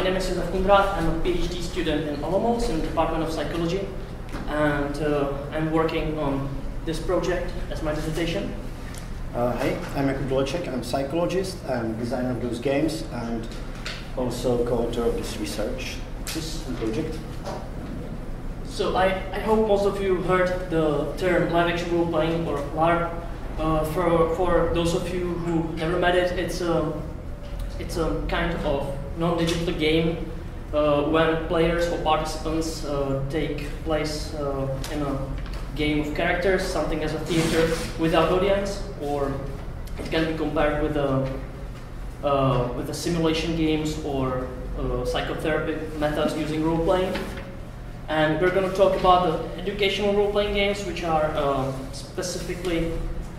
My name is Josef Kundrát. I'm a PhD student in Olomouc in the Department of Psychology, and I'm working on this project as my dissertation. Hey, I'm Jakub Doleček. I'm a psychologist and designer of those games, and also co-author of this research, this project. So I hope most of you heard the term live-action role-playing, or LARP. For those of you who never met it, it's a kind of non-digital game when players or participants take place in a game of characters, something as a theater without audience, or it can be compared with the simulation games or psychotherapy methods using role-playing. And we're going to talk about the educational role-playing games, which are specifically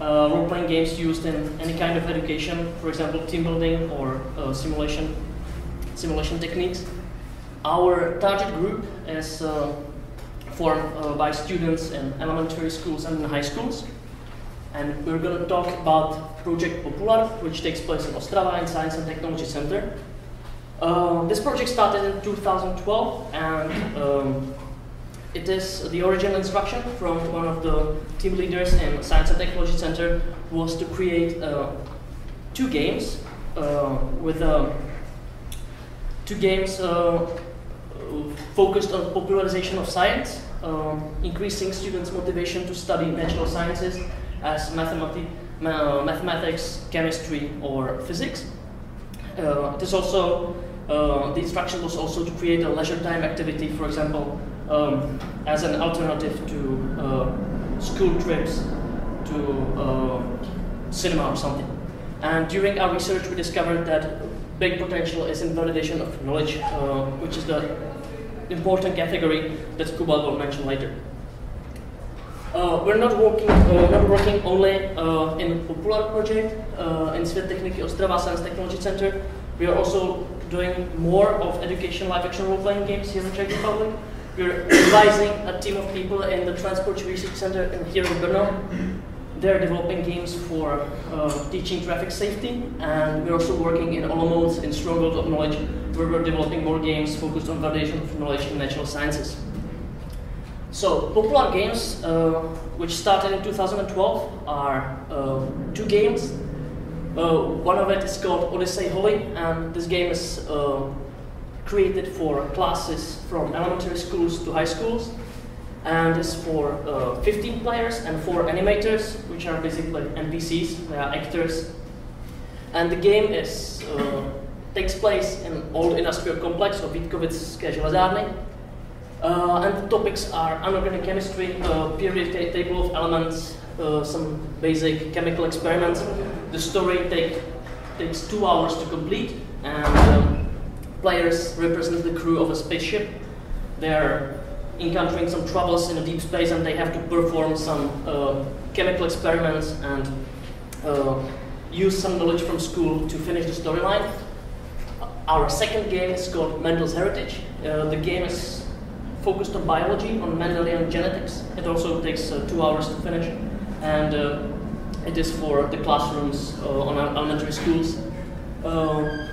role-playing games used in any kind of education, for example, team building or simulation techniques. Our target group is formed by students in elementary schools and in high schools. And we're going to talk about Project Popular, which takes place in Ostrava in Science and Technology Center. This project started in 2012, and it is the original instruction from one of the team leaders in Science and Technology Center was to create two games focused on popularization of science, increasing students' motivation to study natural sciences as mathematics, chemistry, or physics. It is also the instruction was also to create a leisure time activity, for example, as an alternative to school trips, to cinema or something. And during our research, we discovered that big potential is in validation of knowledge, which is the important category that Kuba will mention later. We're not working only in Popular project in Svět techniky Ostrava Science Technology Center. We are also doing more of education live-action role-playing games here in Czech Republic. We're advising a team of people in the Transport Research Center here in Brno. They're developing games for teaching traffic safety, and we're also working in Olomouc in Stronghold of Knowledge, where we're developing more games focused on validation of knowledge in natural sciences. So, Popular games, which started in 2012, are two games. One of it is called Odyssey Holy, and this game is created for classes from elementary schools to high schools, and is for 15 players and 4 animators, which are basically NPCs, they are actors. And the game takes place in an old industrial complex of Vítkovické železárny. And the topics are inorganic chemistry, periodic table of elements, some basic chemical experiments. The story takes 2 hours to complete, and players represent the crew of a spaceship. They're encountering some troubles in a deep space, and they have to perform some chemical experiments and use some knowledge from school to finish the storyline. Our second game is called Mendel's Heritage. The game is focused on biology, on Mendelian genetics. It also takes 2 hours to finish, and it is for the classrooms on elementary schools.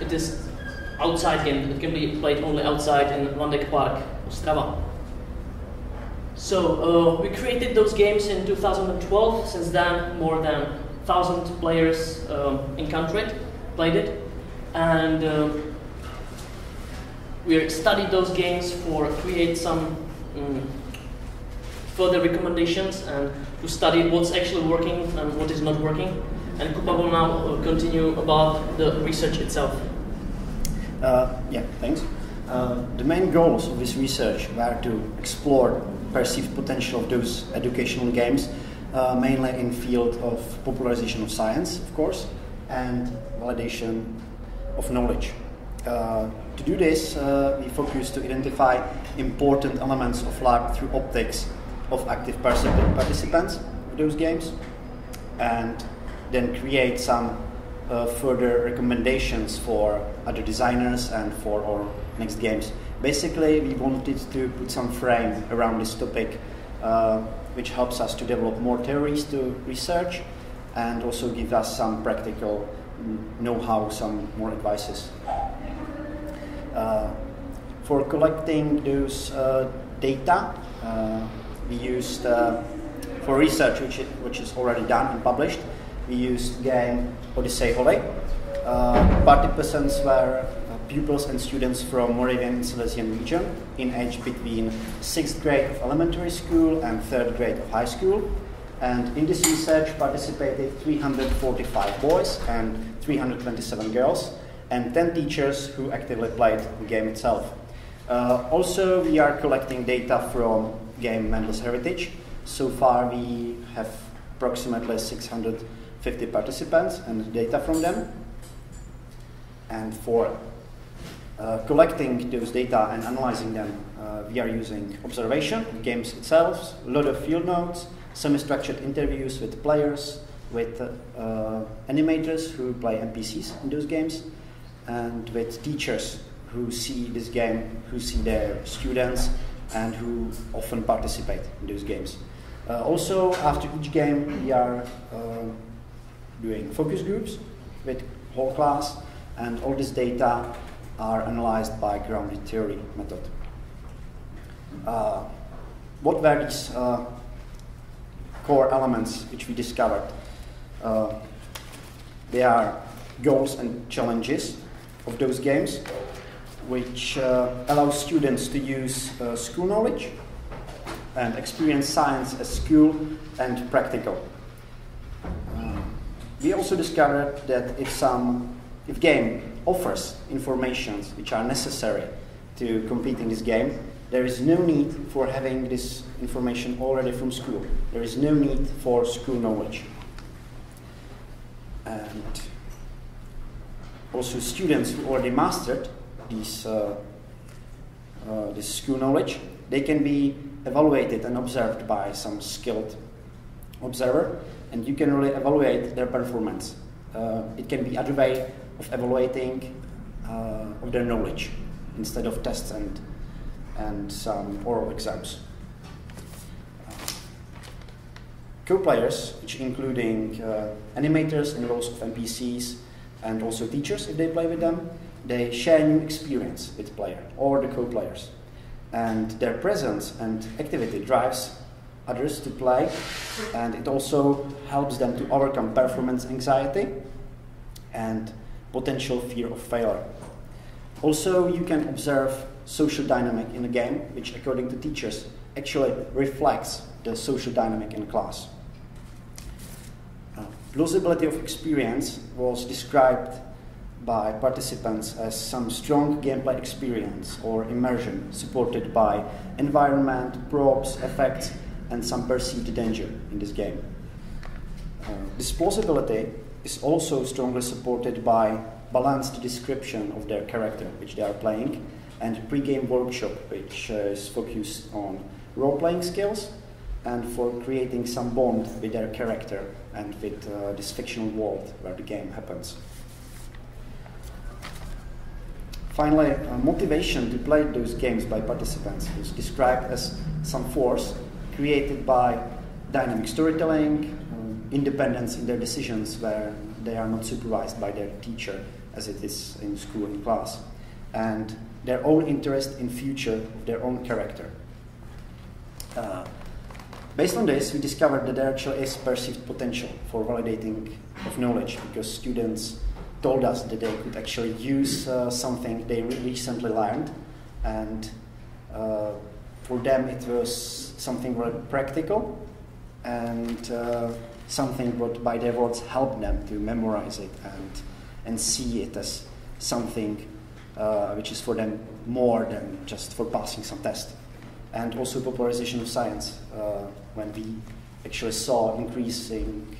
It is outside game. It can be played only outside in Landek Park, Ostrava. So we created those games in 2012. Since then, more than 1,000 players played it, and we studied those games for create some further recommendations and to study what's actually working and what is not working. And Kuba will now continue about the research itself. Yeah, thanks. The main goals of this research were to explore perceived potential of those educational games, mainly in field of popularization of science, of course, and validation of knowledge. To do this, we focused to identify important elements of LARP through optics of active participants of those games, and then create some further recommendations for other designers and for our next games. Basically, we wanted to put some frame around this topic, which helps us to develop more theories to research and also give us some practical know-how, some more advices. For collecting those data, we used, for research which is already done and published, we used game Odyssey Holy. Participants were pupils and students from Moravian and Silesian region in age between 6th grade of elementary school and 3rd grade of high school. And in this research participated 345 boys and 327 girls, and 10 teachers who actively played the game itself. Also, we are collecting data from game Mendel's Heritage. So far, we have approximately 650 participants and data from them. And for collecting those data and analyzing them, we are using observation, games itself, a lot of field notes, semi-structured interviews with players, with animators who play NPCs in those games, and with teachers who see this game, who see their students, and who often participate in those games. Also, after each game, we are doing focus groups with whole class, and all this data are analyzed by grounded theory method. What were these core elements which we discovered? They are goals and challenges of those games, which allow students to use school knowledge and experience science as school and practical. We also discovered that if game offers informations which are necessary to complete in this game, there is no need for having this information already from school. There is no need for school knowledge. And also students who already mastered this school knowledge, they can be evaluated and observed by some skilled observer, and you can really evaluate their performance. It can be other way of evaluating of their knowledge instead of tests and some oral exams. Co-players, which including animators in roles of NPCs and also teachers if they play with them, they share new experience with the player or the co-players. And their presence and activity drives others to play, and it also helps them to overcome performance anxiety and potential fear of failure. Also, you can observe social dynamic in a game, which according to teachers actually reflects the social dynamic in a class. Plausibility of experience was described by participants as some strong gameplay experience or immersion supported by environment, props, effects, and some perceived danger in this game. This plausibility is also strongly supported by balanced description of their character which they are playing, and pre-game workshop which is focused on role-playing skills and for creating some bond with their character and with this fictional world where the game happens. Finally, motivation to play those games by participants is described as some force created by dynamic storytelling, independence in their decisions where they are not supervised by their teacher as it is in school and class, and their own interest in future of their own character. Based on this, we discovered that there actually is perceived potential for validating of knowledge, because students told us that they could actually use something they recently learned, and for them it was something very practical and something what by their words helped them to memorize it and see it as something which is for them more than just for passing some test. And also popularization of science, when we actually saw increasing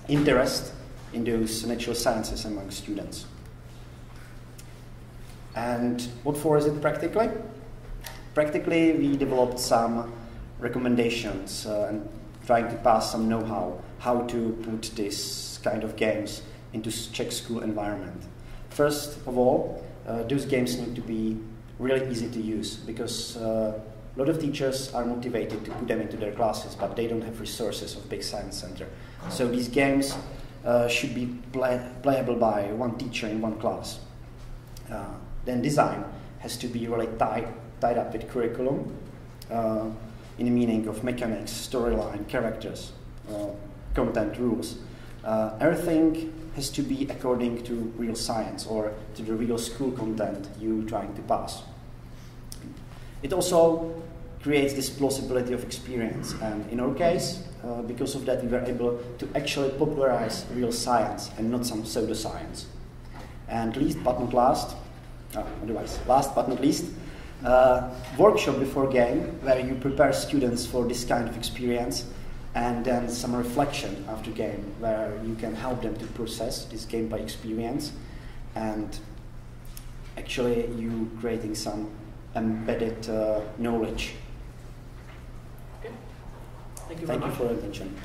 interest in those natural sciences among students. And what for is it practically? Practically, we developed some recommendations and trying to pass some know-how how to put this kind of games into Czech school environment. First of all, those games need to be really easy to use, because a lot of teachers are motivated to put them into their classes, but they don't have resources of big science center. So these games should be playable by one teacher in one class. then design has to be really tied up with curriculum in the meaning of mechanics, storyline, characters, content rules. Everything has to be according to real science or to the real school content you're trying to pass. It also creates this plausibility of experience, and in our case, because of that, we were able to actually popularize real science and not some pseudoscience. And last but not least, workshop before game, where you prepare students for this kind of experience, and then some reflection after game, where you can help them to process this gameplay experience, and actually you creating some embedded knowledge. Okay. Thank you very much. Thank you for your attention.